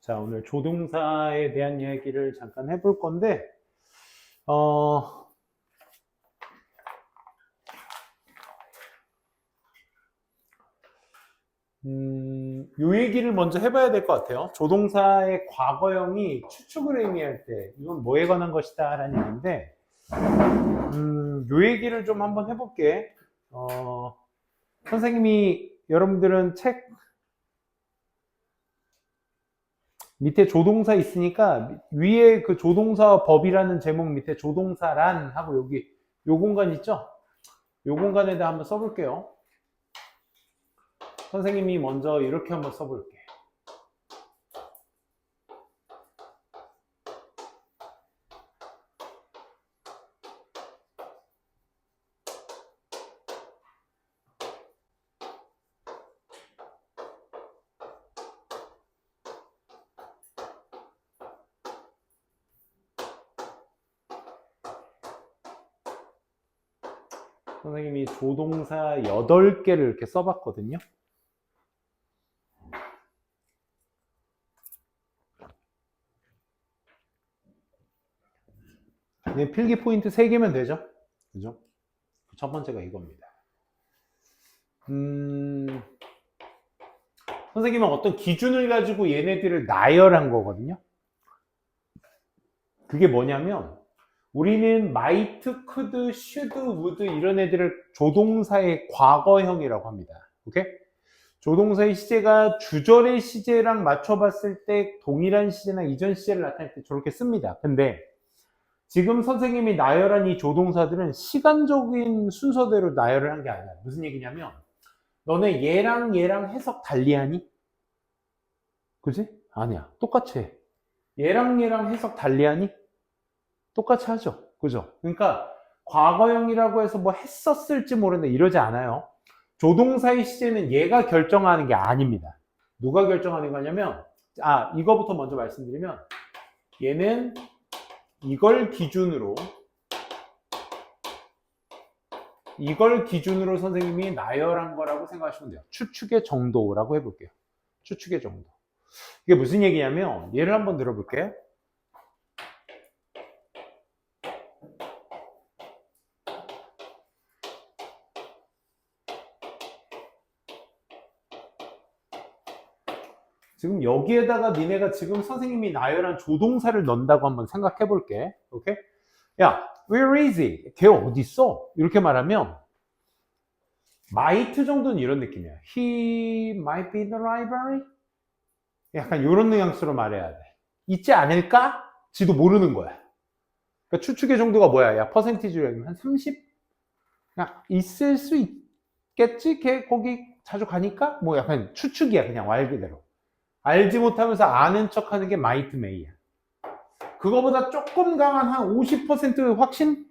자, 오늘 조동사에 대한 얘기를 잠깐 해볼 건데, 요 얘기를 먼저 해봐야 될 것 같아요. 조동사의 과거형이 추측을 의미할 때, 이건 뭐에 관한 것이다 라는 얘기인데, 요 얘기를 좀 한번 해볼게. 선생님이, 여러분들은 책 밑에 조동사 있으니까 위에 그 조동사 법이라는 제목 밑에 조동사란 하고 여기 요 공간 있죠? 요 공간에다 한번 써볼게요. 선생님이 먼저 이렇게 한번 써볼게. 선생님이 조동사 8개를 이렇게 써봤거든요. 네, 필기 포인트 3개면 되죠? 그죠? 첫 번째가 이겁니다. 선생님은 어떤 기준을 가지고 얘네들을 나열한 거거든요. 그게 뭐냐면 우리는 might, could, should, would 이런 애들을 조동사의 과거형이라고 합니다. 오케이? 조동사의 시제가 주절의 시제랑 맞춰봤을 때 동일한 시제나 이전 시제를 나타낼 때 저렇게 씁니다. 근데 지금 선생님이 나열한 이 조동사들은 시간적인 순서대로 나열을 한 게 아니야. 무슨 얘기냐면 너네 얘랑 얘랑 해석 달리하니? 그지? 아니야. 똑같이 해. 얘랑 얘랑 해석 달리하니? 똑같이 하죠. 그죠? 그러니까 과거형이라고 해서 뭐 했었을지 모르는데 이러지 않아요. 조동사의 시제는 얘가 결정하는 게 아닙니다. 누가 결정하는 거냐면 이거부터 먼저 말씀드리면 얘는 이걸 기준으로 선생님이 나열한 거라고 생각하시면 돼요. 추측의 정도라고 해볼게요. 추측의 정도. 이게 무슨 얘기냐면 예를 한번 들어볼게요. 지금 여기에다가 니네가 지금 선생님이 나열한 조동사를 넣는다고 한번 생각해 볼게. 오케이? 야, where is he? 걔 어디 있어? 이렇게 말하면 might 정도는 이런 느낌이야. He might be in the library? 약간 이런 뉘앙스로 말해야 돼. 있지 않을까? 지도 모르는 거야. 그러니까 추측의 정도가 뭐야? 야, 퍼센티지로 한 30? 야, 있을 수 있겠지? 걔 거기 자주 가니까? 뭐 약간 추측이야. 그냥 말 그대로. 알지 못하면서 아는 척 하는 게 might may야. 그거보다 조금 강한 한 50% 확신?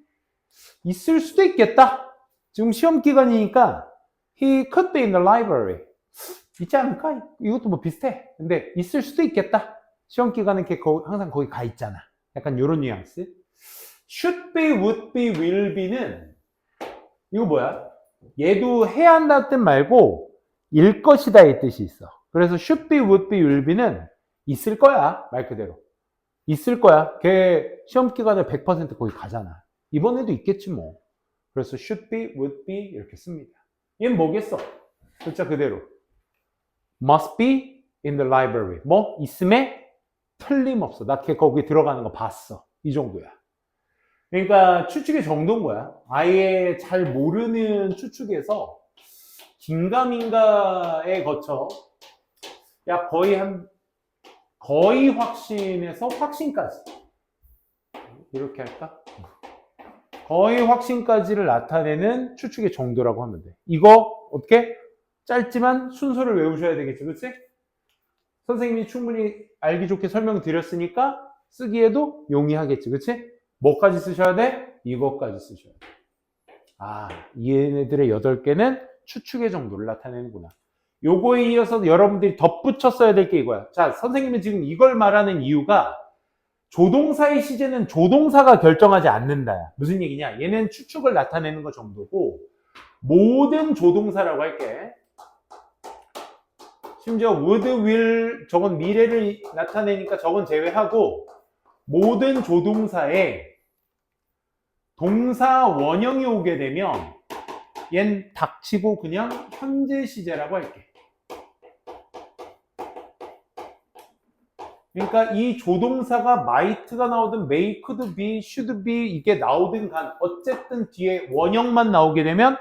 있을 수도 있겠다. 지금 시험 기간이니까 he could be in the library. 있지 않을까? 이것도 뭐 비슷해. 근데 있을 수도 있겠다. 시험 기간은 항상 거기 가 있잖아. 약간 요런 뉘앙스. should be, would be, will be는 이거 뭐야? 얘도 해야 한다는 뜻 말고 일 것이다 이 뜻이 있어. 그래서 should be, would be, will be는 있을 거야. 말 그대로. 있을 거야. 걔 시험 기간에 100% 거기 가잖아. 이번에도 있겠지 뭐. 그래서 should be, would be 이렇게 씁니다. 얘는 뭐겠어? 글자 그대로. must be in the library. 뭐? 있음에 틀림없어. 나 걔 거기 들어가는 거 봤어. 이 정도야. 그러니까 추측의 정도인 거야. 아예 잘 모르는 추측에서 긴가민가에 거쳐 야 거의 확신에서 확신까지 이렇게 할까? 거의 확신까지를 나타내는 추측의 정도라고 하면 돼. 이거 어떻게? 짧지만 순서를 외우셔야 되겠죠. 그치? 선생님이 충분히 알기 좋게 설명드렸으니까 쓰기에도 용이하겠지. 그치? 뭐까지 쓰셔야 돼? 이것까지 쓰셔야 돼. 얘네들의 8개는 추측의 정도를 나타내는구나. 요거에 이어서 여러분들이 덧붙여 써야 될 게 이거야. 자, 선생님은 지금 이걸 말하는 이유가 조동사의 시제는 조동사가 결정하지 않는다. 무슨 얘기냐? 얘는 추측을 나타내는 것 정도고 모든 조동사라고 할게. 심지어 would, will 저건 미래를 나타내니까 저건 제외하고 모든 조동사에 동사 원형이 오게 되면 얜 닥치고 그냥 현재 시제라고 할게. 그러니까 이 조동사가 might가 나오든 may, could be, should be 이게 나오든 간 어쨌든 뒤에 원형만 나오게 되면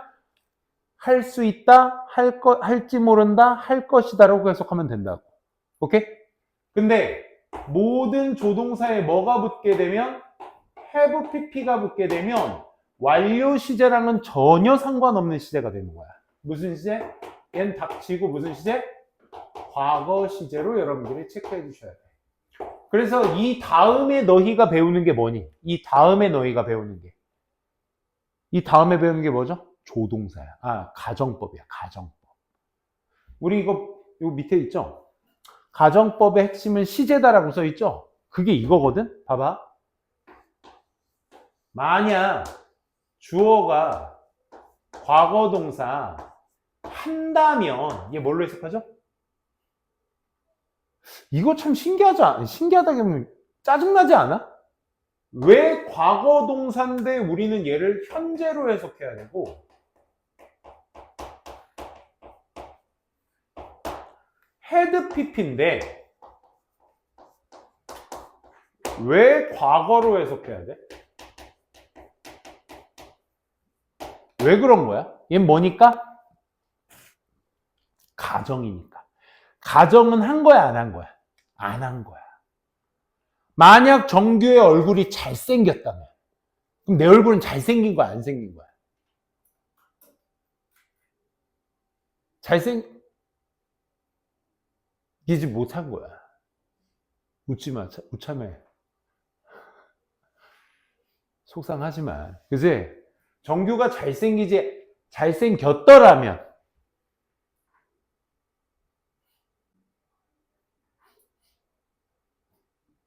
할 수 있다, 할지 모른다, 할 것이다라고 해석하면 된다고. 오케이? 근데 모든 조동사에 뭐가 붙게 되면 have pp가 붙게 되면 완료 시제랑은 전혀 상관없는 시제가 되는 거야. 무슨 시제? 얜 닥치고 무슨 시제? 과거 시제로 여러분들이 체크해 주셔야 돼. 그래서 이 다음에 너희가 배우는 게 뭐니? 이 다음에 너희가 배우는 게. 이 다음에 배우는 게 뭐죠? 조동사야. 아, 가정법이야. 가정법. 우리 이거 밑에 있죠? 가정법의 핵심은 시제다라고 써 있죠? 그게 이거거든? 봐봐. 만약 주어가 과거 동사 한다면 얘 뭘로 해석하죠? 이거 참 신기하다면 짜증나지 않아? 왜 과거 동사인데 우리는 얘를 현재로 해석해야 되고 had pp인데 왜 과거로 해석해야 돼? 왜 그런 거야? 얘는 뭐니까? 가정이니까. 가정은 한 거야, 안 한 거야? 안 한 거야. 만약 정규의 얼굴이 잘생겼다면 그럼 내 얼굴은 잘생긴 거야, 안 생긴 거야? 잘생기지 못한 거야. 웃지 마, 우참해. 속상하지만. 그지? 정규가 잘생겼더라면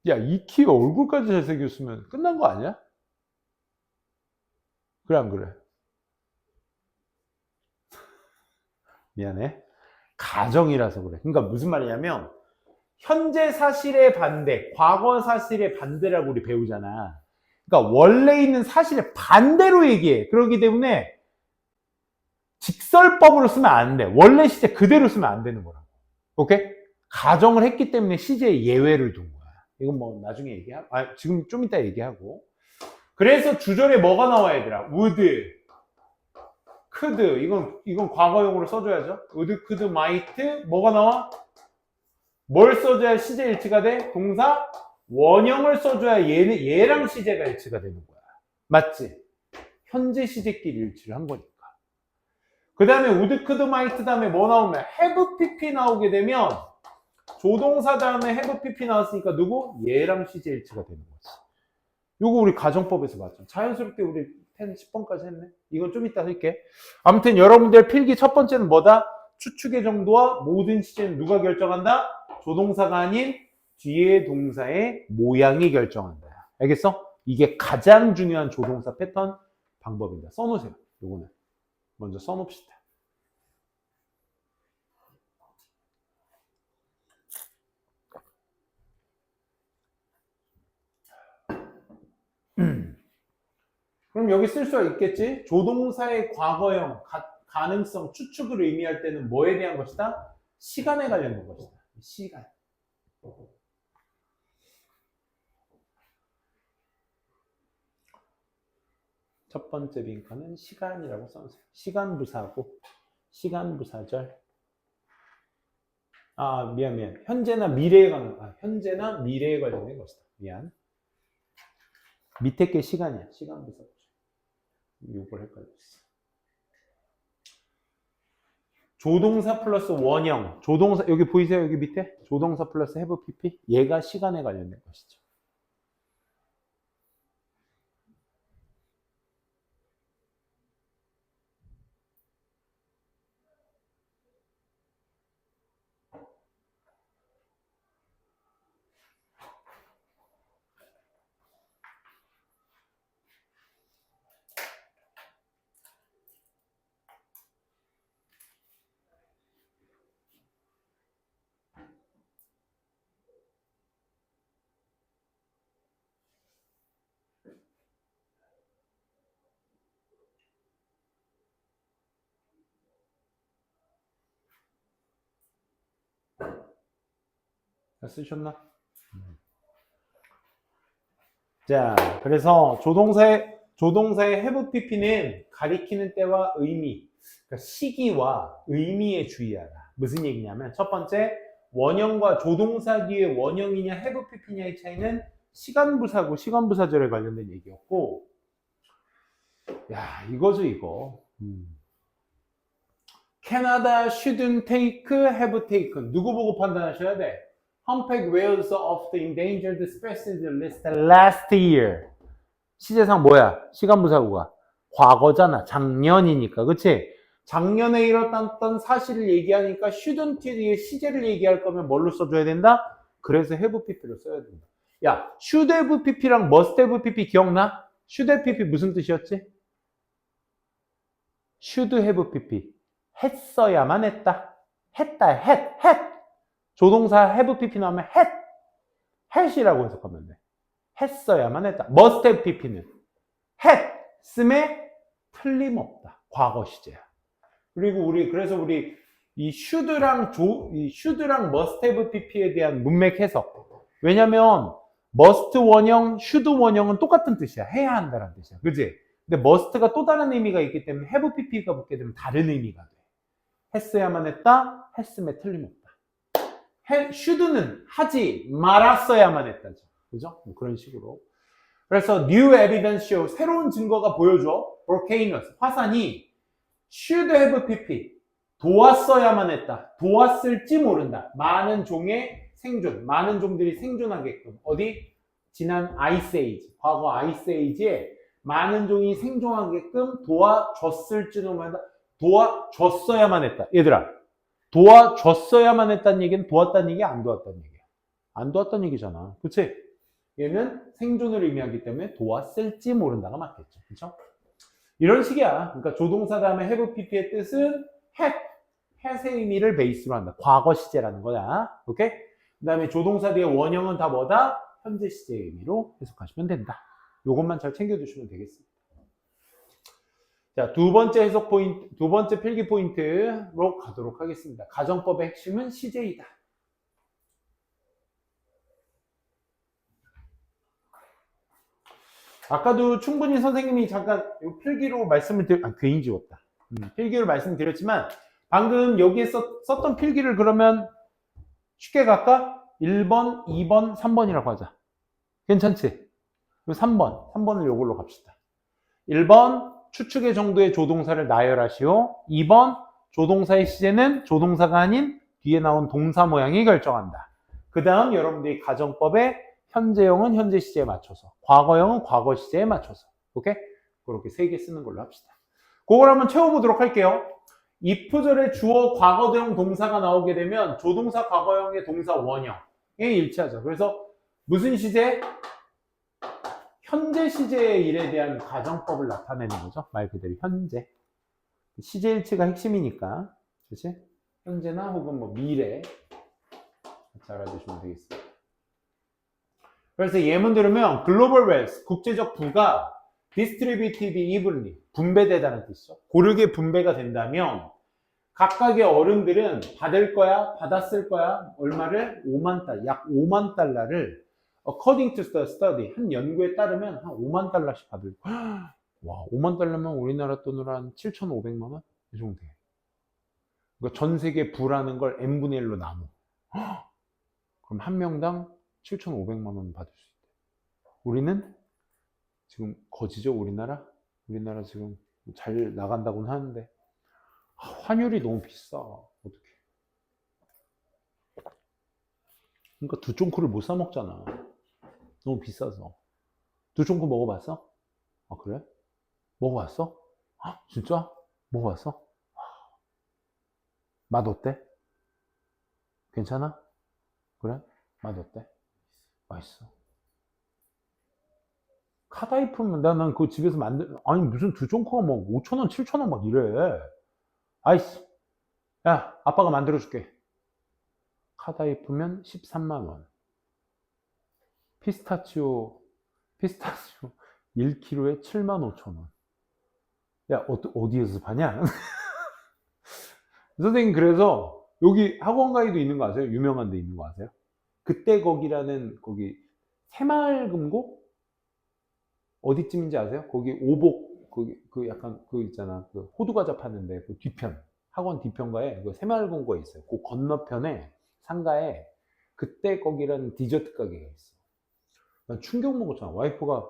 야, 이 키가 얼굴까지 잘생겼으면 끝난 거 아니야? 그래, 안 그래? 미안해. 가정이라서 그래. 그러니까 무슨 말이냐면 현재 사실의 반대, 과거 사실의 반대라고 우리 배우잖아. 그러니까 원래 있는 사실의 반대로 얘기해. 그렇기 때문에 직설법으로 쓰면 안 돼. 원래 시제 그대로 쓰면 안 되는 거라고. 오케이? 가정을 했기 때문에 시제에 예외를 둔 거야. 이건 뭐 나중에 얘기하고, 지금 좀 이따 얘기하고. 그래서 주절에 뭐가 나와 얘들아? would, could, 이건 과거용으로 써줘야죠. would, could, might, 뭐가 나와? 뭘 써줘야 시제 일치가 돼? 동사 원형을 써줘야 얘랑 시제가 일치가 되는 거야. 맞지? 현재 시제끼리 일치를 한 거니까. 그 다음에 would, could, might 다음에 뭐 나오면 have pp 나오게 되면 조동사 다음에 have pp 나왔으니까 누구? 얘랑 시제 일치가 되는 거지. 요거 우리 가정법에서 봤죠. 자연스럽게 우리 10번까지 했네. 이건 좀 이따 할게. 아무튼 여러분들 필기 첫 번째는 뭐다? 추측의 정도와 모든 시제는 누가 결정한다? 조동사가 아닌 뒤에 동사의 모양이 결정한다. 알겠어? 이게 가장 중요한 조동사 패턴 방법입니다. 써놓으세요. 요거는 먼저 써놓읍시다. 그럼 여기 쓸 수가 있겠지? 조동사의 과거형, 가능성, 추측을 의미할 때는 뭐에 대한 것이다? 시간에 관련된 것이다. 시간. 첫 번째 빈칸은 시간이라고 써주세요. 시간 부사고, 시간 부사절. 미안. 현재나 미래에 관련된 것이다. 미안. 밑에 게 시간이야. 시간 부사절. 요걸 헷갈렸어. 조동사 플러스 원형. 조동사, 여기 보이세요? 여기 밑에? 조동사 플러스 have pp. 얘가 시간에 관련된 것이죠. 쓰셨나? 자, 그래서 조동사의 have pp는 가리키는 때와 의미, 그러니까 시기와 의미에 주의하라. 무슨 얘기냐면 첫 번째, 원형과 조동사 뒤에 원형이냐 have pp냐의 차이는 시간부사고 시간부사절에 관련된 얘기였고, 야, 이거죠, 이거. Canada shouldn't take, have taken. 누구 보고 판단하셔야 돼? 험팩 whales of the endangered species list last year. 시제상 뭐야? 시간부사구가 과거잖아. 작년이니까. 그치? 작년에 일어났던 사실을 얘기하니까 shouldn't 뒤에 시제를 얘기할 거면 뭘로 써줘야 된다? 그래서 have pp로 써야 된다. 야, should have pp랑 must have pp 기억나? should have pp 무슨 뜻이었지? should have pp. 했어야만 했다. 했다. 했. 조동사 have pp 나오면 했이라고 해석하면 돼. 했어야만 했다. must have pp는 했음에 틀림없다. 과거 시제야. 그리고 그래서 우리 이 should랑 must have pp에 대한 문맥 해석. 왜냐면 must 원형, should 원형은 똑같은 뜻이야. 해야 한다는 뜻이야. 그지? 근데 must가 또 다른 의미가 있기 때문에 have pp가 붙게 되면 다른 의미가 돼. 했어야만 했다. 했음에 틀림없다. should는 하지 말았어야만 했다죠. 그죠? 뭐 그런 식으로. 그래서 new evidence show, 새로운 증거가 보여줘. volcanoes, 화산이 should have pp, 도왔어야만 했다. 도왔을지 모른다. 많은 종의 생존, 많은 종들이 생존하게끔. 어디? 지난 아이스 에이지, 과거 아이스 에이지에 많은 종이 생존하게끔 도와줬을지도 모른다. 도와줬어야만 했다. 얘들아, 도와줬어야만 했다는 얘기는 도왔다는 얘기야, 안 도왔다는 얘기야? 안 도왔다는 얘기잖아. 그치? 얘는 생존을 의미하기 때문에 도왔을지 모른다가 맞겠죠. 그쵸? 이런 식이야. 그러니까 조동사 다음에 have pp의 뜻은 has의 의미를 베이스로 한다. 과거 시제라는 거야. 오케이? 그 다음에 조동사 뒤에 원형은 다 뭐다? 현재 시제의 의미로 해석하시면 된다. 요것만 잘 챙겨두시면 되겠습니다. 자, 두 번째 필기 포인트로 가도록 하겠습니다. 가정법의 핵심은 시제이다. 아까도 충분히 선생님이 잠깐 필기로 말씀을 괜히 지웠다. 필기로 말씀드렸지만 방금 여기에 썼던 필기를 그러면 쉽게 갈까? 1번, 2번, 3번이라고 하자. 괜찮지? 3번을 요걸로 갑시다. 1번, 추측의 정도의 조동사를 나열하시오. 2번, 조동사의 시제는 조동사가 아닌 뒤에 나온 동사 모양이 결정한다. 그 다음 여러분들이 가정법의 현재형은 현재 시제에 맞춰서, 과거형은 과거 시제에 맞춰서, 오케이? 그렇게 3개 쓰는 걸로 합시다. 그걸 한번 채워보도록 할게요. if절에 주어 과거형 동사가 나오게 되면 조동사 과거형의 동사 원형에 일치하죠. 그래서 무슨 시제? 현재 시제의 일에 대한 가정법을 나타내는 거죠. 말 그대로 현재. 시제 일치가 핵심이니까. 그치? 현재나 혹은 뭐 미래. 같이 알아두시면 되겠습니다. 그래서 예문 들으면 글로벌 웰스, 국제적 부가 distributed evenly, 분배되다는 뜻이죠. 고르게 분배가 된다면 각각의 어른들은 받을 거야, 받았을 거야. 얼마를? 5만 달러, 약 5만 달러를 according to the study, 한 연구에 따르면 한 5만 달러씩 받을 거야. 와, 5만 달러면 우리나라 돈으로 한 7,500만 원? 이 정도 돼. 그러니까 전 세계 부라는 걸 n분의 1로 나눠. 그럼 한 명당 7,500만 원 받을 수 있대. 우리는 지금 거지죠, 우리나라? 우리나라 지금 잘 나간다고는 하는데 환율이 너무 비싸. 어떡해. 그러니까 두쫑코를 못 사 먹잖아. 너무 비싸서. 두쫑코 먹어봤어? 아, 그래? 먹어봤어? 아, 진짜? 먹어봤어? 맛 어때? 괜찮아? 그래? 맛 어때? 맛있어. 카다이프면 난 그거 집에서 아니 무슨 두쫑코가 뭐 5,000원, 7,000원 막 이래. 아이씨. 야, 아빠가 만들어줄게. 카다이프면 13만 원. 피스타치오 1kg에 75,000원. 야, 어디에서 파냐? 선생님, 그래서 여기 학원 가이드 있는 거 아세요? 유명한 데 있는 거 아세요? 그때 거기라는 거기 새마을금고 어디쯤인지 아세요? 거기 오복 거기 그 약간 그 있잖아 그 호두과자 파는데 그 뒤편 학원 뒤편가에 그 새마을금고에 있어요. 그 건너편에 상가에 그때 거기라는 디저트 가게가 있어. 난 충격 먹었잖아. 와이프가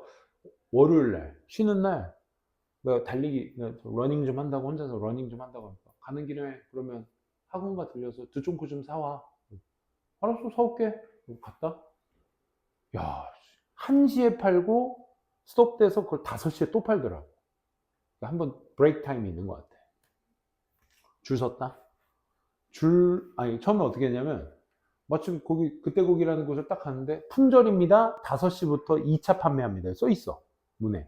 월요일 날 쉬는 날 내가 달리기 내가 러닝 좀 한다고 혼자서 러닝 좀 한다고 하니까 가는 길에 그러면 학원가 들려서 두쫑코 좀 사와. 알았어 사올게. 갔다. 야 1시에 팔고 스톱돼서 그걸 5시에 또 팔더라고. 한번 브레이크 타임이 있는 것 같아. 줄 섰다. 아니 처음에 어떻게 했냐면 마침 거기 그때 거기라는 곳을 딱 갔는데 품절입니다. 5시부터 2차 판매합니다. 써 있어 문에.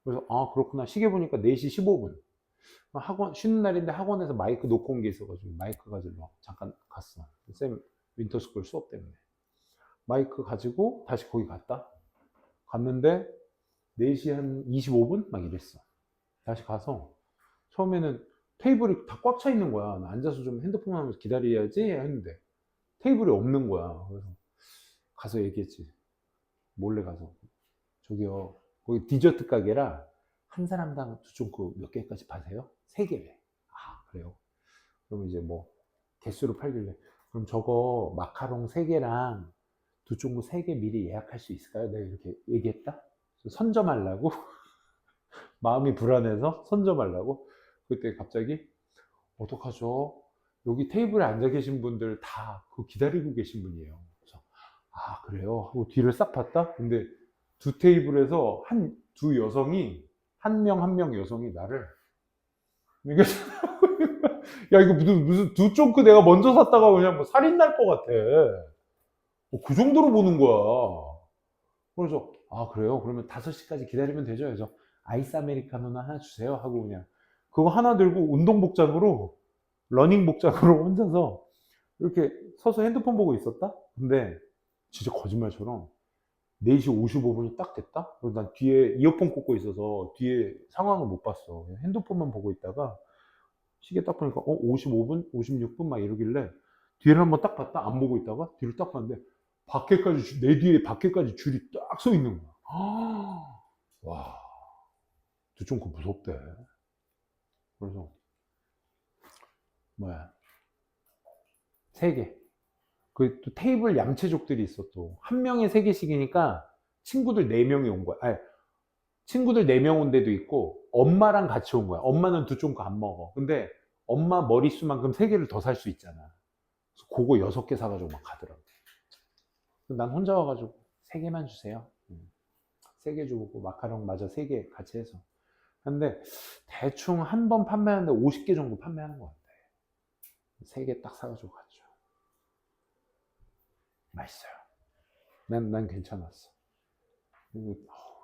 그래서 아 그렇구나. 시계 보니까 4시 15분. 학원 쉬는 날인데 학원에서 마이크 놓고 온 게 있어가지고 마이크 가지고 잠깐 갔어. 쌤 윈터스쿨 수업 때문에 마이크 가지고 다시 거기 갔는데 4시 한 25분 막 이랬어. 다시 가서 처음에는 테이블이 다 꽉 차 있는 거야. 나 앉아서 좀 핸드폰 하면서 기다려야지 했는데 테이블이 없는 거야. 그래서 가서 얘기했지. 몰래 가서 저기요 거기 디저트 가게라 한 사람당 두쫑코 몇 개까지 파세요? 3개래. 아 그래요? 그럼 이제 뭐 개수로 팔길래 그럼 저거 마카롱 3개랑 두쫑코 3개 미리 예약할 수 있을까요? 내가 이렇게 얘기했다. 선점하려고 마음이 불안해서 선점하려고 그때 갑자기 어떡하죠? 여기 테이블에 앉아 계신 분들 다 그거 기다리고 계신 분이에요. 그래서 아 그래요? 하고 뒤를 싹 봤다. 근데 두 테이블에서 두 여성이 한 명 한 명 여성이 나를 이게 야 이거 무슨 두쫑크 내가 먼저 샀다가 그냥 뭐 살인 날 것 같아. 그 정도로 보는 거야. 그래서 아 그래요? 그러면 5시까지 기다리면 되죠? 그래서 아이스 아메리카노나 하나 주세요 하고 그냥 그거 하나 들고 운동 복장으로 러닝 복장으로 혼자서 이렇게 서서 핸드폰 보고 있었다? 근데 진짜 거짓말처럼 4시 55분이 딱 됐다? 그래서 난 뒤에 이어폰 꽂고 있어서 뒤에 상황을 못 봤어. 그냥 핸드폰만 보고 있다가 시계 딱 보니까 55분? 56분 막 이러길래 뒤를 한번 딱 봤다? 안 보고 있다가 뒤를 딱 봤는데 밖에까지 내 뒤에 밖에까지 줄이 딱 서 있는 거야. 와, 좀 그 무섭대. 그래서 뭐야 3개. 그 또 테이블 양체족들이 있어. 또 한 명에 3개씩이니까 친구들 4명이 온 거야. 아니, 친구들 4명 온 데도 있고 엄마랑 같이 온 거야. 엄마는 두쫑코 안 먹어. 근데 엄마 머릿수만큼 3개를 더 살 수 있잖아. 그래서 그거 6개 사가지고 막 가더라고. 난 혼자 와가지고 3개만 주세요. 3개 주고 마카롱 마저 3개 같이 해서. 근데 대충 한 번 판매하는데 50개 정도 판매하는 것 같아. 3개 딱 사가지고 갔죠. 맛있어요. 난 괜찮았어.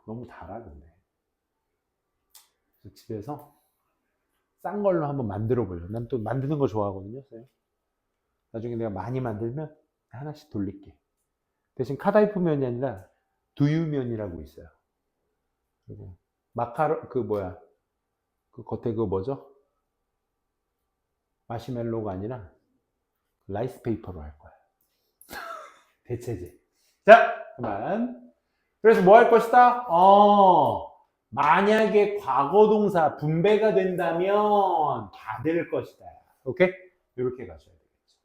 너무 달아 근데. 그래서 집에서 싼 걸로 한번 만들어 보려고. 난 또 만드는 거 좋아하거든요. 나중에 내가 많이 만들면 하나씩 돌릴게. 대신 카다이프 면이 아니라 두유면이라고 있어요. 그리고 마카로 그 뭐야 그 겉에 그 뭐죠? 마시멜로가 아니라 라이스 페이퍼로 할 거야. 대체제. 자, 그만. 그래서 뭐 할 것이다? 만약에 과거 동사 분배가 된다면 받을 것이다. 오케이? 이렇게 가셔야 되겠죠.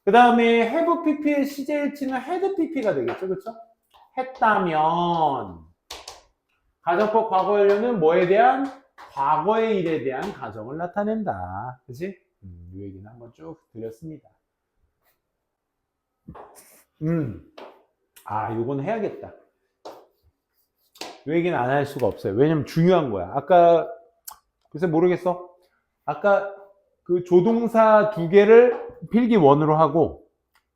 그 다음에 have pp의 시제일치는 had pp가 되겠죠. 그렇죠? 했다면 가정법 과거 완료는 뭐에 대한? 과거의 일에 대한 가정을 나타낸다. 그치? 이 얘기는 한번 쭉 드렸습니다. 요건 해야겠다. 이 얘기는 안 할 수가 없어요. 왜냐면 중요한 거야. 아까, 글쎄 모르겠어. 아까 그 조동사 2개를 필기 1으로 하고,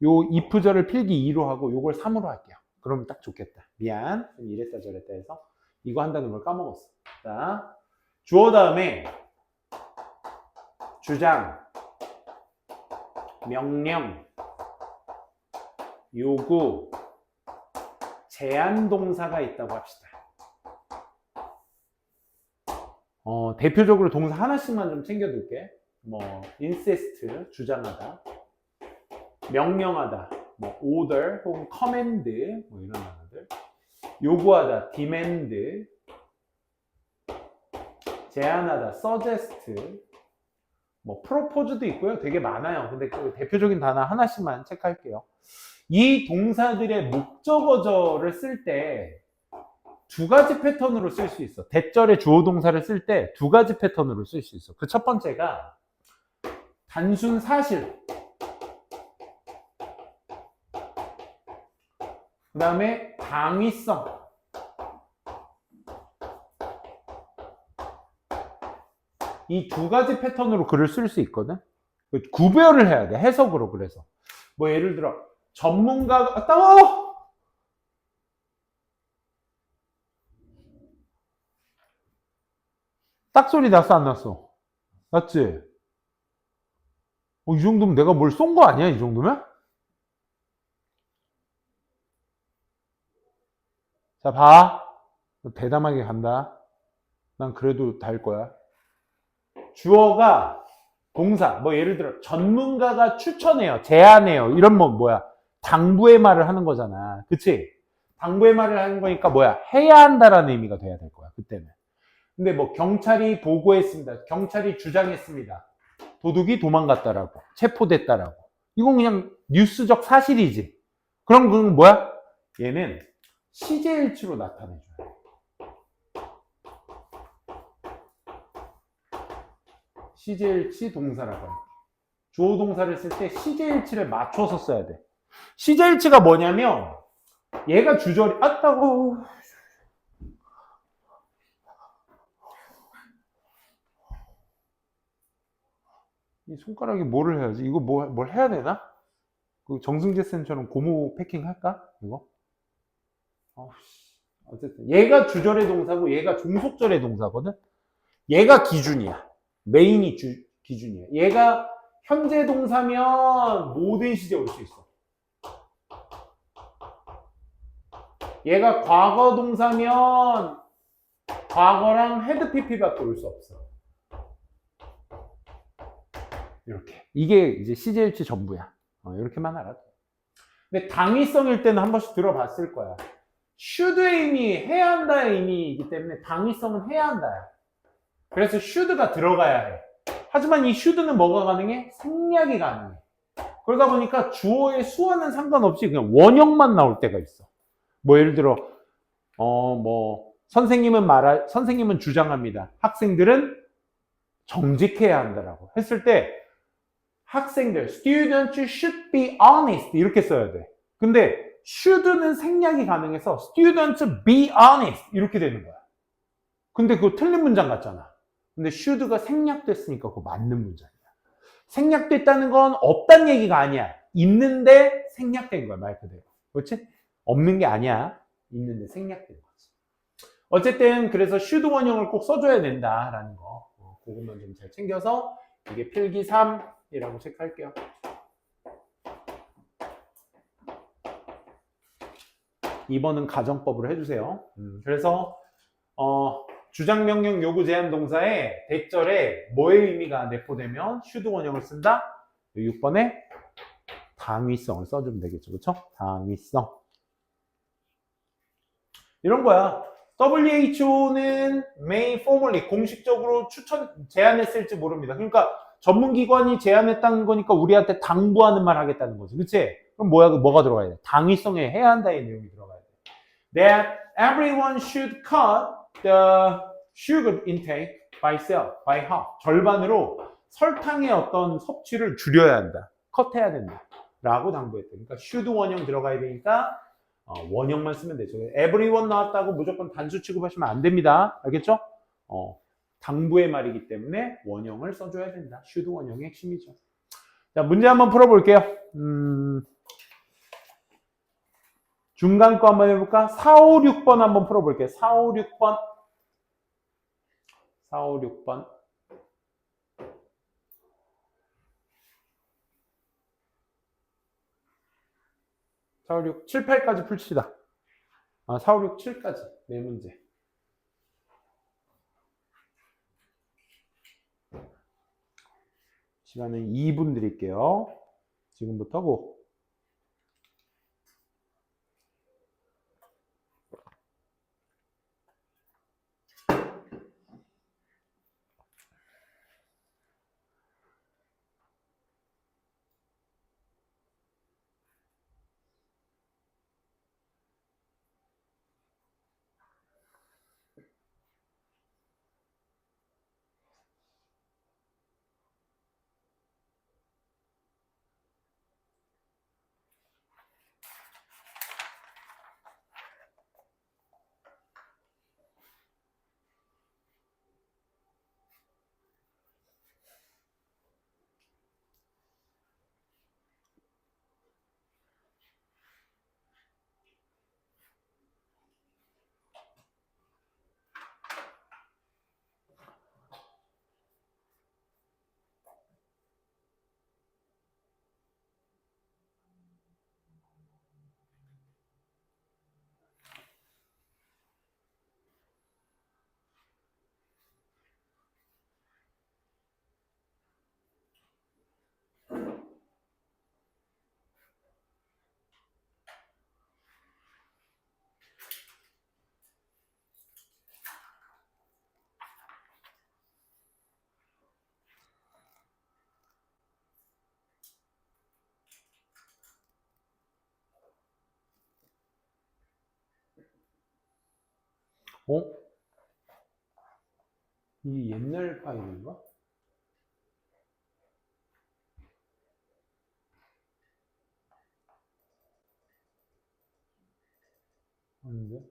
요 if절을 필기 2로 하고, 요걸 3으로 할게요. 그러면 딱 좋겠다. 미안. 이랬다 저랬다 해서. 이거 한다는 걸 까먹었어. 자, 주어 다음에 주장, 명령, 요구, 제한 동사가 있다고 합시다. 대표적으로 동사 하나씩만 좀 챙겨둘게. insist, 주장하다, 명령하다, 뭐 order 혹은 command 뭐 이런 단어들. 요구하다 demand, 제안하다 suggest, 뭐 propose도 있고요. 되게 많아요. 근데 그 대표적인 단어 하나씩만 체크할게요. 이 동사들의 목적어절을 쓸 때 두 가지 패턴으로 쓸 수 있어. 대절의 주어 동사를 쓸 때 두 가지 패턴으로 쓸 수 있어. 그 첫 번째가 단순 사실, 그 다음에 당위성, 이 두 가지 패턴으로 글을 쓸 수 있거든. 구별을 해야 돼. 해석으로. 그래서 뭐 예를 들어 전문가가 따워 딱 소리 났어 안 났어? 났지? 이 정도면 내가 뭘 쏜 거 아니야? 이 정도면? 자, 봐. 대담하게 간다. 난 그래도 달 거야. 주어가 동사, 뭐 예를 들어 전문가가 추천해요, 제안해요, 이런 뭐 뭐야 당부의 말을 하는 거잖아. 그치? 당부의 말을 하는 거니까 뭐야 해야 한다라는 의미가 돼야 될 거야 그때는. 근데 뭐 경찰이 보고했습니다, 경찰이 주장했습니다, 도둑이 도망갔다라고, 체포됐다라고, 이건 그냥 뉴스적 사실이지. 그럼 그건 뭐야? 얘는 시제일치로 나타내줘요. 시제일치 동사라고 해요. 주어 동사를 쓸 때 시제일치를 맞춰서 써야 돼. 시제일치가 뭐냐면 얘가 주절이 아따고 이 손가락이 뭐를 해야지? 이거 뭘 해야 되나? 그 정승재 쌤처럼 고무 패킹 할까? 이거? 어쨌든 얘가 주절의 동사고 얘가 종속절의 동사거든. 얘가 기준이야. 메인이 기준이야. 얘가 현재 동사면 모든 시제 올 수 있어. 얘가 과거 동사면 과거랑 헤드 PP밖에 올 수 없어. 이렇게. 이게 이제 시제일치 전부야. 이렇게만 알아도. 근데 당위성일 때는 한 번씩 들어봤을 거야. should의 의미, 해야 한다의 의미이기 때문에 당위성은 해야 한다야. 그래서 should가 들어가야 해. 하지만 이 should는 뭐가 가능해? 생략이 가능해. 그러다 보니까 주어의 수와는 상관없이 그냥 원형만 나올 때가 있어. 뭐 예를 들어 선생님은 주장합니다, 학생들은 정직해야 한다라고 했을 때 학생들, students should be honest 이렇게 써야 돼. 근데 should는 생략이 가능해서 students be honest 이렇게 되는 거야. 근데 그거 틀린 문장 같잖아. 근데 should가 생략됐으니까 그거 맞는 문장이야. 생략됐다는 건 없다는 얘기가 아니야. 있는데 생략된 거야, 말 그대로. 그렇지? 없는 게 아니야. 있는데 생략된 거지. 어쨌든 그래서 should 원형을 꼭 써줘야 된다라는 거. 그것만 좀 잘 챙겨서 이게 필기 3이라고 체크할게요. 2번은 가정법으로 해주세요. 그래서 주장, 명령, 요구, 제한 동사에 대절에 뭐의 의미가 내포되면 should 원형을 쓴다. 6번에 당위성을 써주면 되겠죠. 그렇죠? 당위성. 이런 거야. WHO는 may formally 공식적으로 제안했을지 모릅니다. 그러니까 전문기관이 제안했다는 거니까 우리한테 당부하는 말 하겠다는 거지. 그치? 그럼 뭐가 들어가야 돼? 당위성에 해야 한다의 내용이 들어가야 돼. That everyone should cut the sugar intake by half. 절반으로 설탕의 어떤 섭취를 줄여야 한다. 컷해야 된다. 라고 당부했대. 그러니까 should 원형 들어가야 되니까 원형만 쓰면 되죠. everyone 나왔다고 무조건 단수 취급하시면 안 됩니다. 알겠죠? 당부의 말이기 때문에 원형을 써줘야 된다. should 원형의 핵심이죠. 자, 문제 한번 풀어볼게요. 중간 거 한번 해볼까? 4, 5, 6번 한번 풀어볼게요. 4, 5, 6번. 4, 5, 6번. 4, 5, 6, 7, 8까지 풀시다. 4, 5, 6, 7까지. 네 문제. 시간은 2분 드릴게요. 지금부터 고. 어? 이게 옛날 파일인가? 아닌데?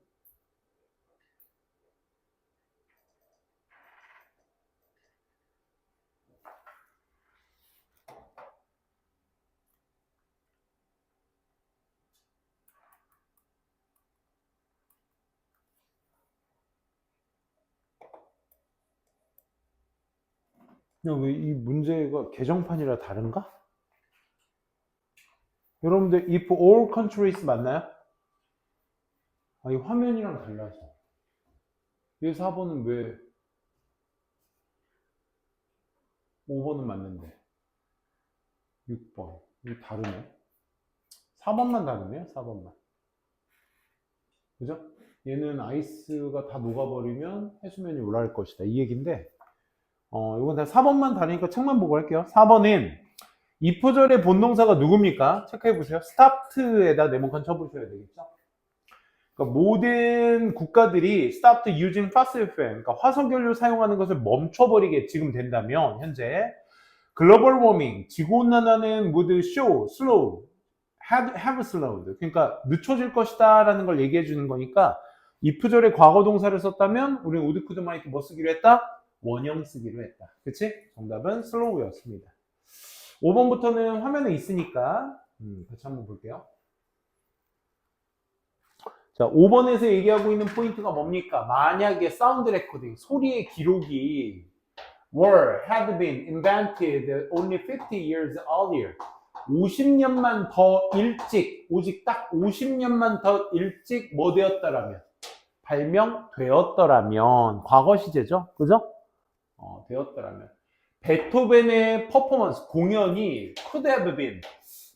왜 이 문제가 개정판이라 다른가? 여러분들 if all countries 맞나요? 아, 이 화면이랑 달라서. 이 4번은 왜 5번은 맞는데 6번 이게 다르네. 4번만 다르네요. 4번만. 그죠? 얘는 아이스가 다 녹아버리면 해수면이 올라갈 것이다. 이 얘기인데 이건 다 4번만 다르니까 책만 보고 할게요. 4번은 if절의 본동사가 누굽니까? 체크해 보세요. start에다 네모칸 쳐보셔야 되겠죠? 그러니까 모든 국가들이 start using fossil fuel, 그러니까 화석연료 사용하는 것을 멈춰버리게 지금 된다면 현재 글로벌 워밍, 지구온난화는 모두 show, slow, have slowed. 그러니까 늦춰질 것이다 라는 걸 얘기해 주는 거니까 if절의 과거 동사를 썼다면 우리는 would, could, might 뭐 쓰기로 했다? 원형 쓰기로 했다. 그치? 정답은 slow였습니다. 5번부터는 화면에 있으니까 같이 한번 볼게요. 자, 5번에서 얘기하고 있는 포인트가 뭡니까? 만약에 사운드 레코딩, 소리의 기록이 had been invented only 50 years earlier. 50년만 더 일찍, 오직 딱 50년만 더 일찍 뭐 되었더라면, 발명되었더라면, 과거 시제죠? 그죠? 되었더라면. 베토벤의 퍼포먼스, 공연이 could have been,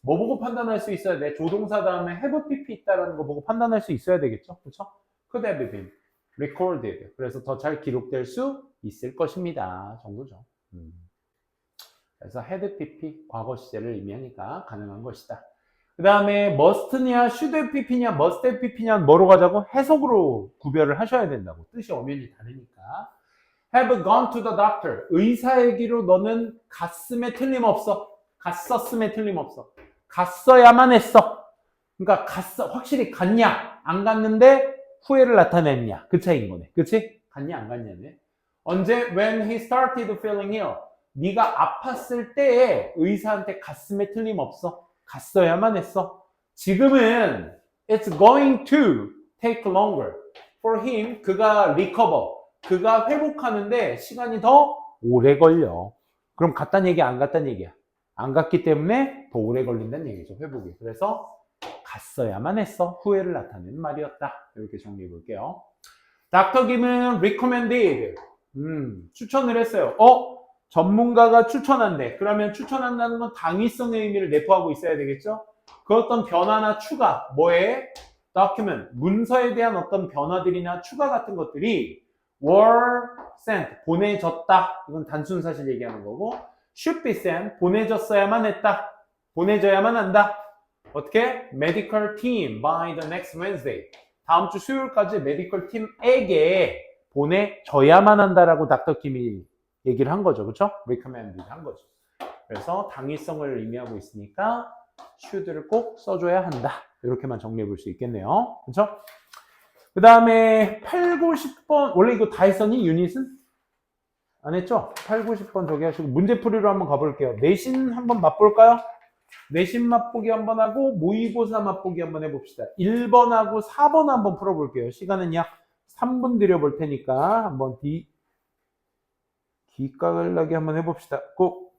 뭐 보고 판단할 수 있어야 돼? 조동사 다음에 have pp 있다라는 거 보고 판단할 수 있어야 되겠죠? 그쵸? could have been recorded. 그래서 더 잘 기록될 수 있을 것입니다. 정도죠. 그래서 had pp, 과거 시제를 의미하니까 가능한 것이다. 그 다음에 must냐, should have pp냐, must have pp냐는 뭐로 가자고? 해석으로 구별을 하셔야 된다고. 뜻이 엄연히 다르니까. have gone to the doctor. 의사에게로 너는 갔음에 틀림없어. 갔었음에 틀림없어. 갔어야만 했어. 그러니까 갔어. 확실히 갔냐? 안 갔는데 후회를 나타냈냐? 그 차이인 거네. 그치? 갔냐 안 갔냐네. 언제? When he started feeling ill. 네가 아팠을 때에 의사한테 갔음에 틀림없어. 갔어야만 했어. 지금은 it's going to take longer for him. 그가 recover. 그가 회복하는데 시간이 더 오래 걸려. 그럼 갔단 얘기야, 안 갔단 얘기야? 안 갔기 때문에 더 오래 걸린다는 얘기죠, 회복이. 그래서 갔어야만 했어. 후회를 나타내는 말이었다. 이렇게 정리해 볼게요. 닥터 김은 recommended. 추천을 했어요. 전문가가 추천한대. 그러면 추천한다는 건 당위성의 의미를 내포하고 있어야 되겠죠? 그 어떤 변화나 추가, 뭐에? document, 문서에 대한 어떤 변화들이나 추가 같은 것들이 were sent, 보내졌다. 이건 단순 사실 얘기하는 거고, should be sent, 보내졌어야만 했다. 보내져야만 한다. 어떻게? medical team by the next Wednesday. 다음 주 수요일까지 메디컬 팀에게 보내줘야만 한다라고 닥터 김이 얘기를 한 거죠. 그렇죠? recommended 한 거죠. 그래서 당위성을 의미하고 있으니까 should를 꼭 써줘야 한다. 이렇게만 정리해 볼 수 있겠네요. 그렇죠? 그 다음에 8, 9, 10번 원래 이거 다 했었니? 유닛은? 안 했죠? 8, 9, 10번 저기 하시고 문제풀이로 한번 가볼게요. 내신 한번 맛볼까요? 내신 맛보기 한번 하고 모의고사 맛보기 한번 해봅시다. 1번하고 4번 한번 풀어볼게요. 시간은 약 3분 들여볼 테니까 한번 기각을 나게 한번 해봅시다. 꼭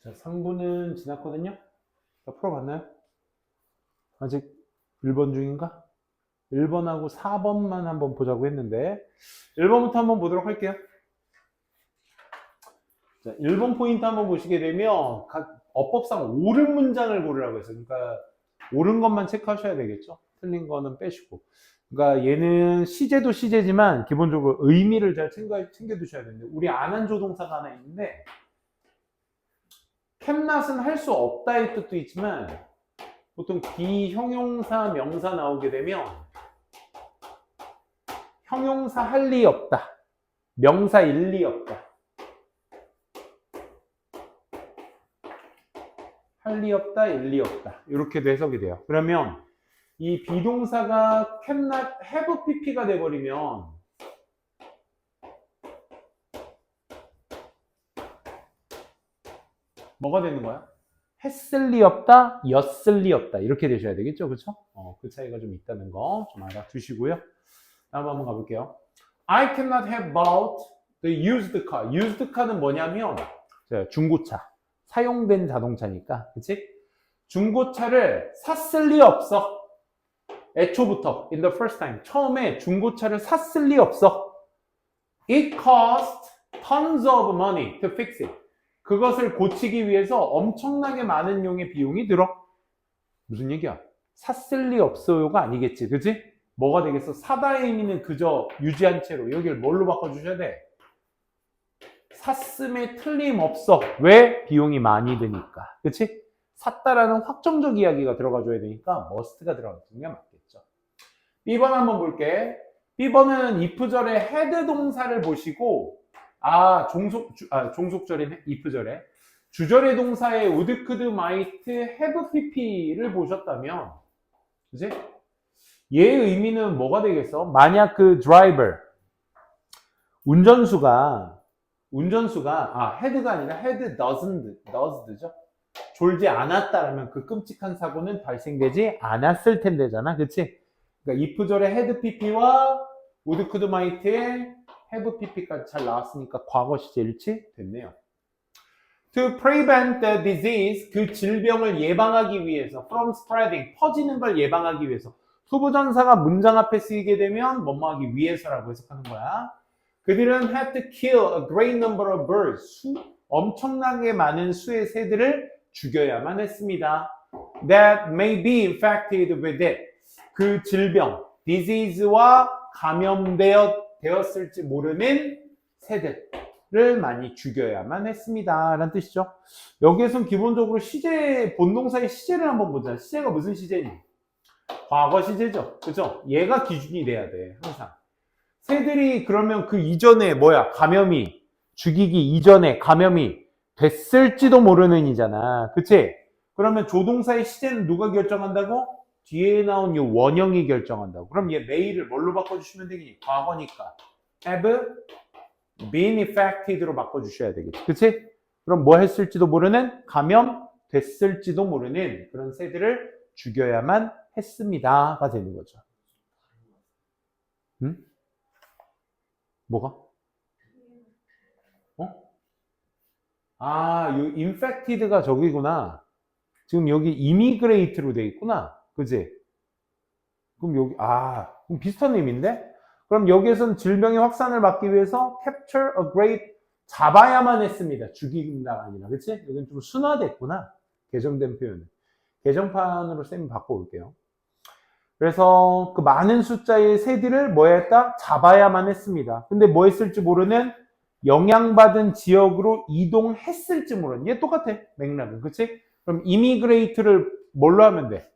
자, 3분은 지났거든요. 자, 풀어봤나요? 아직 1번 중인가? 1번하고 4번만 한번 보자고 했는데 1번부터 한번 보도록 할게요. 자, 1번 포인트 한번 보시게 되면 각 어법상 옳은 문장을 고르라고 했어요. 그러니까 옳은 것만 체크하셔야 되겠죠. 틀린 거는 빼시고. 그러니까 얘는 시제도 시제지만 기본적으로 의미를 잘 챙겨 두셔야 되는데 우리 안 한 조동사가 하나 있는데 캔낫은 할 수 없다의 뜻도 있지만 보통 비형용사 명사 나오게 되면 형용사 할 리 없다. 명사 일 리 없다. 할 리 없다, 일 리 없다. 이렇게도 해석이 돼요. 그러면 이 비동사가 cannot have pp가 돼버리면 뭐가 되는 거야? 했을 리 없다, 였을 리 없다. 이렇게 되셔야 되겠죠? 그쵸? 그 차이가 좀 있다는 거 좀 알아두시고요. 다음 한번 가볼게요. I cannot have bought the used car. used car는 뭐냐면 중고차. 사용된 자동차니까. 그치? 중고차를 샀을 리 없어. 애초부터 in the first time. 처음에 중고차를 샀을 리 없어. It cost tons of money to fix it. 그것을 고치기 위해서 엄청나게 많은 용의 비용이 들어. 무슨 얘기야? 샀을 리 없어요가 아니겠지. 그치? 뭐가 되겠어? 사다의 의미는 그저 유지한 채로. 여기를 뭘로 바꿔주셔야 돼? 샀음에 틀림없어. 왜? 비용이 많이 드니까. 그치? 샀다라는 확정적 이야기가 들어가줘야 되니까 must가 들어가는 게 맞겠죠. B번 한번 볼게. B번은 if절의 had 동사를 보시고 종속절인 if절에 주절의 동사의 would, could, might, have, pp를 보셨다면 그치? 얘의 의미는 뭐가 되겠어? 만약 그 driver 운전수가 had가 아니라 had does죠. 졸지 않았다라면 그 끔찍한 사고는 발생되지 않았을 텐데잖아. 그치? 그러니까 if절의 had pp와 would, could, might의 have pp까지 잘 나왔으니까 과거 시제 일치 됐네요. To prevent the disease, 그 질병을 예방하기 위해서 from spreading, 퍼지는 걸 예방하기 위해서 후보전사가 문장 앞에 쓰이게 되면 뭐뭐 하기 위해서라고 해석하는 거야. 그들은 had to kill a great number of birds. 엄청나게 많은 수의 새들을 죽여야만 했습니다. That may be infected with it. 그 질병, disease와 감염되었을지 모르는 새들을 많이 죽여야만 했습니다. 라는 뜻이죠. 여기에선 기본적으로 시제, 본동사의 시제를 한번 보자. 시제가 무슨 시제니? 과거 시제죠. 그죠? 얘가 기준이 돼야 돼. 항상. 새들이 그러면 그 이전에 감염이 죽이기 이전에 감염이 됐을지도 모르는 이잖아. 그치? 그러면 조동사의 시제는 누가 결정한다고? 뒤에 나온 이 원형이 결정한다고. 그럼 얘 may를 뭘로 바꿔주시면 되겠니? 과거니까 have been infected로 바꿔주셔야 되겠지. 그치? 그럼 뭐 했을지도 모르는 감염됐을지도 모르는 그런 새들을 죽여야만 했습니다가 되는 거죠. 응? 뭐가? 요 infected가 저기구나. 지금 여기 immigrate로 돼 있구나. 그지? 그럼 여기, 그럼 비슷한 의미인데? 그럼 여기에서는 질병의 확산을 막기 위해서 capture a great, 잡아야만 했습니다. 죽인다가 아니라. 그치? 여기는 좀 순화됐구나. 개정된 표현은. 개정판으로 쌤이 바꿔볼게요. 그래서 그 많은 숫자의 새들을 뭐 했다? 잡아야만 했습니다. 근데 뭐 했을지 모르는 영향받은 지역으로 이동했을지 모르는. 얘 똑같아. 맥락은. 그치? 그럼 immigrate를 뭘로 하면 돼?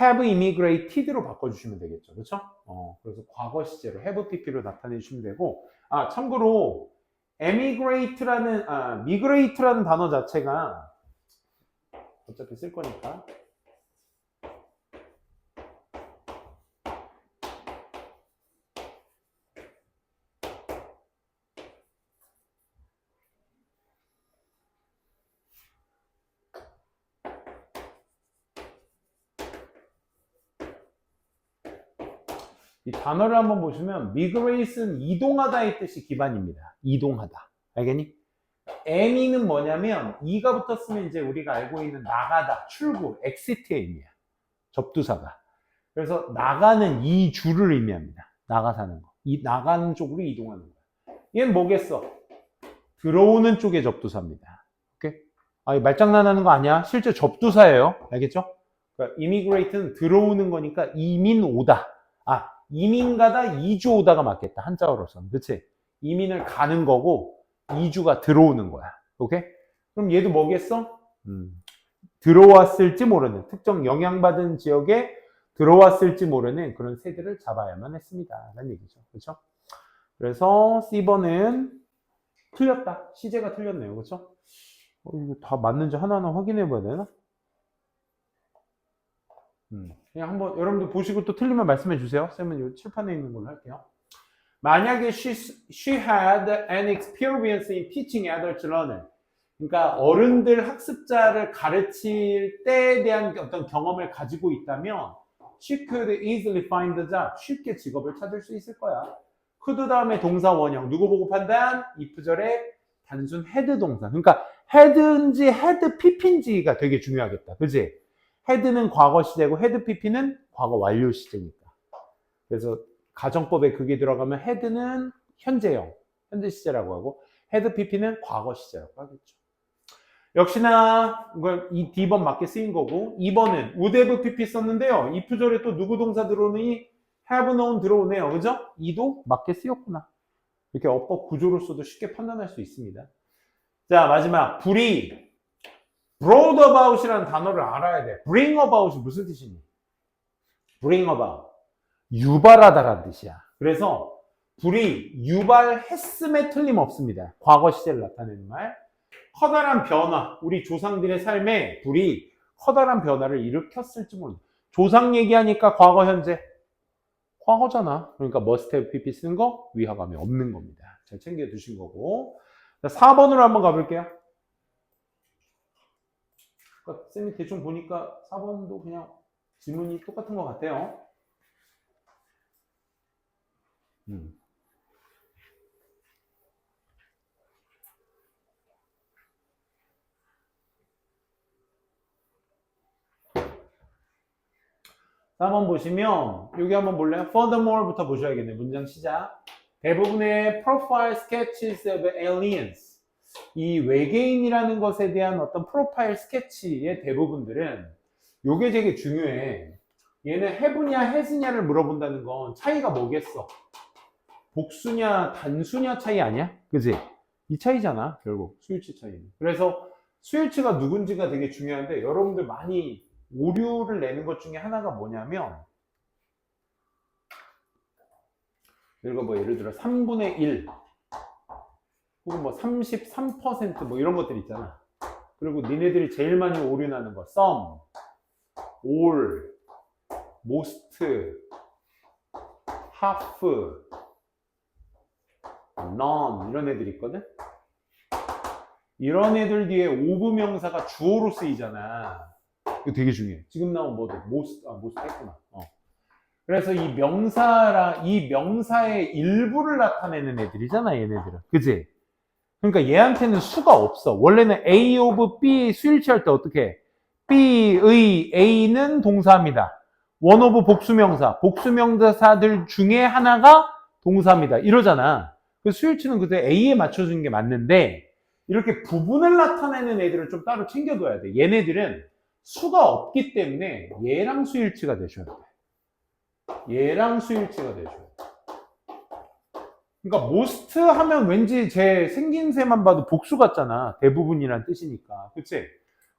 have immigrated로 바꿔주시면 되겠죠. 그렇죠? 그래서 과거 시제로 have pp로 나타내주시면 되고, 참고로 migrate라는 단어 자체가 어차피 쓸 거니까 이 단어를 한번 보시면 migrate는 이동하다의 뜻이 기반입니다. 이동하다. 알겠니? any는 뭐냐면 e가 붙었으면 이제 우리가 알고 있는 나가다, 출구, exit의 의미야. 접두사가. 그래서 나가는 이 줄을 의미합니다. 나가 사는 거. 이 나가는 쪽으로 이동하는 거야. 얘는 뭐겠어? 들어오는 쪽의 접두사입니다. 오케이? 아, 말장난하는 거 아니야. 실제 접두사예요. 알겠죠? 그러니까 immigrate는 들어오는 거니까 이민 오다. 아, 이민 가다, 이주 오다가 맞겠다. 한자어로서는. 그치? 이민을 가는 거고 이주가 들어오는 거야. 오케이? 그럼 얘도 뭐겠어? 들어왔을지 모르는, 특정 영향받은 지역에 들어왔을지 모르는 그런 새들을 잡아야만 했습니다. 라는 얘기죠. 그렇죠? 그래서 C번은 틀렸다. 시제가 틀렸네요. 그렇죠? 이거 다 맞는지 하나하나 확인해 봐야 되나? 그냥 한번 여러분들 보시고 또 틀리면 말씀해 주세요. 쌤은 이 칠판에 있는 걸로 할게요. 만약에 she had an experience in teaching adult learner. 그러니까 어른들 학습자를 가르칠 때에 대한 어떤 경험을 가지고 있다면 she could easily find a job. 쉽게 직업을 찾을 수 있을 거야. could 다음에 동사 원형. 누구 보고 판단? if절의 단순 had 동사. 그러니까 had인지 had pp인지가 되게 중요하겠다. 그지? had는 과거 시제고 had pp는 과거 완료 시제니까. 그래서 가정법에 그게 들어가면 had는 현재형, 현재 시제라고 하고 had pp는 과거 시제라고 하겠죠. 역시나 이 D번 맞게 쓰인 거고 2번은 would have pp 썼는데요. if절에 또 누구 동사 들어오니 have known 들어오네요. 그죠? 이도 맞게 쓰였구나. 이렇게 어법 구조로서도 쉽게 판단할 수 있습니다. 자, 마지막 불이 brought about이라는 단어를 알아야 돼. bring about이 무슨 뜻이니? bring about 유발하다라는 뜻이야. 그래서 불이 유발했음에 틀림없습니다. 과거 시제를 나타내는 말. 커다란 변화, 우리 조상들의 삶에 불이 커다란 변화를 일으켰을지 모른다. 조상 얘기하니까 과거, 현재. 과거잖아. 그러니까 must have pp 쓰는 거 위화감이 없는 겁니다. 잘 챙겨 두신 거고. 자, 4번으로 한번 가볼게요. 그러니까 쌤이 대충 보니까 4번도 그냥 지문이 똑같은 것 같아요. 4번 보시면 여기 한번 볼래요? Furthermore부터 보셔야겠네. 문장 시작. 대부분의 profile sketches of aliens, 이 외계인이라는 것에 대한 어떤 프로파일 스케치의 대부분들은 요게 되게 중요해. 얘는 have냐 has냐를 물어본다는 건 차이가 뭐겠어? 복수냐 단수냐 차이 아니야? 그지? 이 차이잖아 결국 수일치 차이는. 그래서 수일치가 누군지가 되게 중요한데 여러분들 많이 오류를 내는 것 중에 하나가 뭐냐면 이거 뭐 예를 들어 3분의 1 혹은 뭐 33% 이런 것들 있잖아. 그리고 니네들이 제일 많이 오류 나는 거 some, all, most, half, none 이런 애들 있거든. 이런 애들 뒤에 오브명사가 주어로 쓰이잖아. 이거 되게 중요해. 지금 나온 뭐도 most 했구나. 그래서 이 명사의 일부를 나타내는 애들이잖아, 얘네들은. 그지? 그러니까 얘한테는 수가 없어. 원래는 A of B 수일치할 때 어떻게 해? B의 A는 동사입니다. one of 복수명사. 복수명사들 중에 하나가 동사입니다. 이러잖아. 그 수일치는 그때 A에 맞춰주는 게 맞는데 이렇게 부분을 나타내는 애들을 좀 따로 챙겨둬야 돼. 얘네들은 수가 없기 때문에 얘랑 수일치가 되셔야 돼. 얘랑 수일치가 되셔야 돼. 그러니까 most 하면 왠지 제 생긴새만 봐도 복수 같잖아. 대부분이란 뜻이니까. 그치?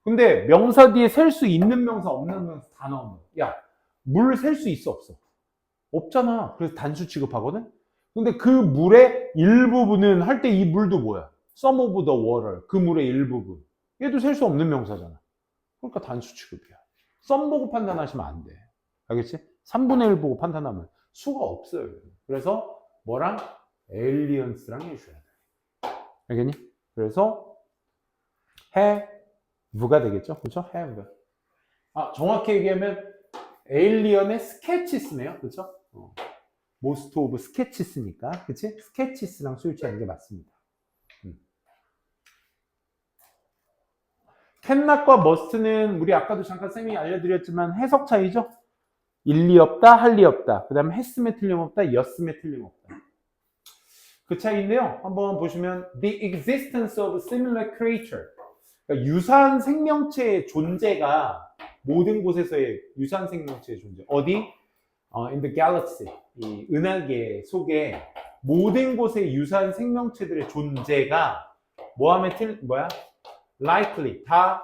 근데 명사 뒤에 셀 수 있는 명사 없는 명사 다 넣으면 야, 물 셀 수 있어 없어? 없잖아. 그래서 단수 취급하거든? 근데 그 물의 일부분은 할 때 이 물도 뭐야? Some of the water. 그 물의 일부분. 얘도 셀 수 없는 명사잖아. 그러니까 단수 취급이야. 썸 보고 판단하시면 안 돼. 알겠지? 3분의 1 보고 판단하면 수가 없어요. 그래서 뭐랑? aliens랑 해주셔야 돼. 알겠니? 그래서 have가 되겠죠? 그렇죠? have. 정확히 얘기하면 alien의 sketches네요. 그렇죠? most of sketches니까. 그치? sketches랑 수일치하는 게 맞습니다. 캔낫과 머스트는 우리 아까도 잠깐 쌤이 알려드렸지만 해석 차이죠. 일리 없다, 할 리 없다. 그 다음에 했음에 틀림없다, 였음에 틀림없다. 그 차이인데요. 한번 보시면 the existence of similar creature. 그러니까 유사한 생명체의 존재가 모든 곳에서의 유사한 생명체의 존재. 어디? in the galaxy. 이 은하계 속에 모든 곳의 유사한 생명체들의 존재가 뭐함에 likely. 다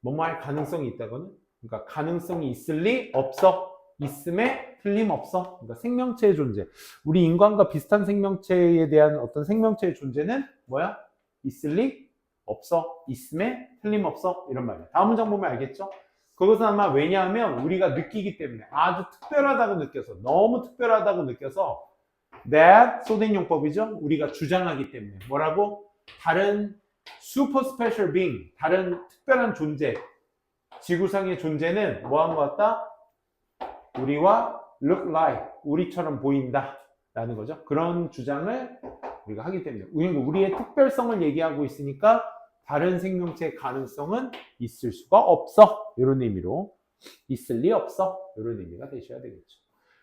뭐뭐 할 가능성이 있다거는. 그러니까 가능성이 있을 리 없어. 있음에 틀림없어. 그러니까 생명체의 존재. 우리 인간과 비슷한 생명체에 대한 어떤 생명체의 존재는 뭐야? 있을 리 없어. 있음에 틀림없어. 이런 말이야. 다음 문장 보면 알겠죠? 그것은 아마 왜냐하면 우리가 느끼기 때문에 아주 특별하다고 느껴서 너무 특별하다고 느껴서 that 소된 용법이죠. 우리가 주장하기 때문에 뭐라고? 다른 super special being, 다른 특별한 존재, 지구상의 존재는 뭐한 것 같다? 우리와 look like, 우리처럼 보인다 라는 거죠. 그런 주장을 우리가 하기 때문에 우리의 특별성을 얘기하고 있으니까 다른 생명체의 가능성은 있을 수가 없어. 이런 의미로 있을 리 없어. 이런 의미가 되셔야 되겠죠.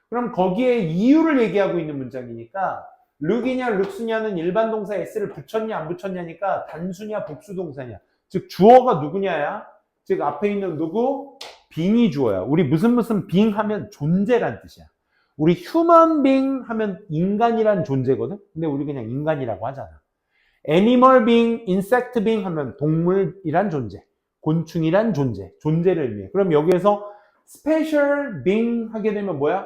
그럼 거기에 이유를 얘기하고 있는 문장이니까 룩이냐 룩스냐는 일반 동사 s를 붙였냐 안 붙였냐니까 단수냐 복수동사냐. 즉 주어가 누구냐야. 즉 앞에 있는 누구? being이 주어야. 우리 무슨 being 하면 존재란 뜻이야. 우리 human being 하면 인간이란 존재거든. 근데 우리 그냥 인간이라고 하잖아. animal being, insect being 하면 동물이란 존재, 곤충이란 존재, 존재를 의미해. 그럼 여기에서 special being 하게 되면 뭐야?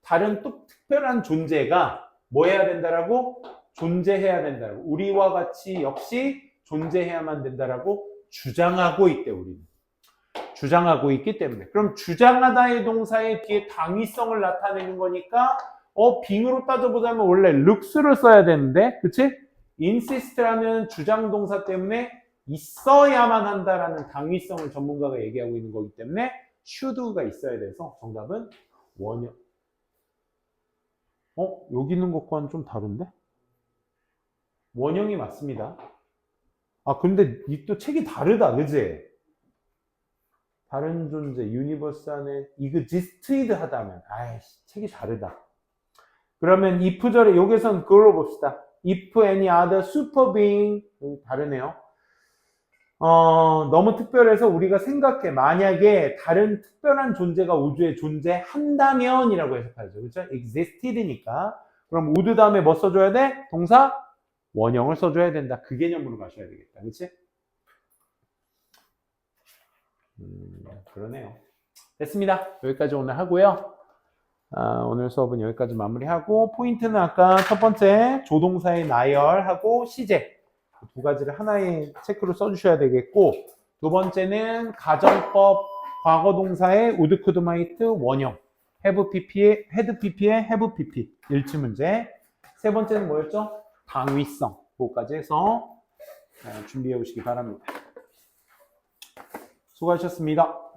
다른 또 특별한 존재가 뭐 해야 된다라고? 존재해야 된다라고. 우리와 같이 역시 존재해야만 된다라고 주장하고 있대, 우리는. 주장하고 있기 때문에. 그럼 주장하다의 동사의 뒤에 당위성을 나타내는 거니까 being으로 따져보자면 원래 looks를 써야 되는데, 그치? insist라는 주장 동사 때문에 있어야만 한다라는 당위성을 전문가가 얘기하고 있는 거기 때문에 should가 있어야 돼서 정답은 원형. 여기 있는 것과는 좀 다른데? 원형이 맞습니다. 근데 이 또 책이 다르다, 그지? 다른 존재, 유니버스 안에 existed 하다면, 책이 다르다. 그러면 if절에 여기선 그걸로 봅시다. If any other super being, 다르네요. 너무 특별해서 우리가 생각해. 만약에 다른 특별한 존재가 우주에 존재한다면 이라고 해석하죠. 그렇죠? existed니까. 그럼 would 다음에 뭐 써줘야 돼? 동사? 원형을 써줘야 된다. 그 개념으로 가셔야 되겠다. 그렇지? 그러네요. 됐습니다. 여기까지 오늘 하고요. 오늘 수업은 여기까지 마무리하고 포인트는 아까 첫 번째 조동사의 나열하고 시제 두 가지를 하나의 체크로 써주셔야 되겠고 두 번째는 가정법 과거동사의 would, could, might 원형 have pp의 had pp의 have pp 일치 문제 세 번째는 뭐였죠? 당위성 그거까지 해서 준비해 오시기 바랍니다. 수고하셨습니다.